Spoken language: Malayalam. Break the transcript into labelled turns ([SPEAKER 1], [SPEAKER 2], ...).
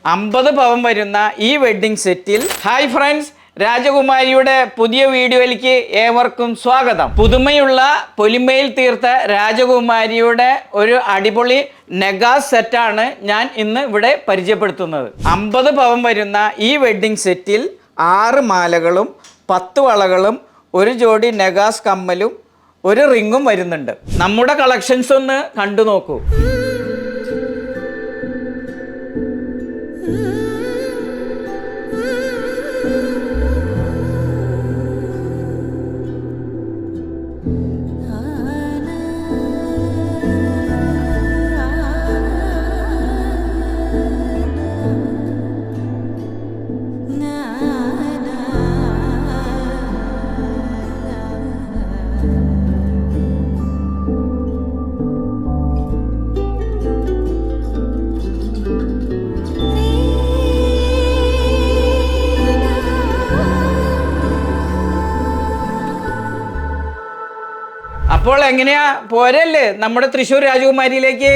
[SPEAKER 1] 50 പവൻ വരുന്ന ഈ വെഡ്ഡിംഗ് സെറ്റിൽ ഹായ് ഫ്രണ്ട്സ്, രാജകുമാരിയുടെ പുതിയ വീഡിയോയിലേക്ക് ഏവർക്കും സ്വാഗതം. പുതുമയുള്ള പൊലിമയിൽ തീർത്ത രാജകുമാരിയുടെ ഒരു അടിപൊളി നെഗാസ് സെറ്റാണ് ഞാൻ ഇന്ന് ഇവിടെ പരിചയപ്പെടുത്തുന്നത്. 50 പവൻ വരുന്ന ഈ വെഡ്ഡിംഗ് സെറ്റിൽ 6 മാലകളും 10 വളകളും ഒരു ജോഡി നെഗാസ് കമ്മലും ഒരു റിങ്ങും വരുന്നുണ്ട്. നമ്മുടെ കളക്ഷൻസ് ഒന്ന് കണ്ടു നോക്കൂ. അപ്പോൾ എങ്ങനെയാ, പോരല്ലേ നമ്മുടെ തൃശ്ശൂർ രാജകുമാരിയിലേക്ക്?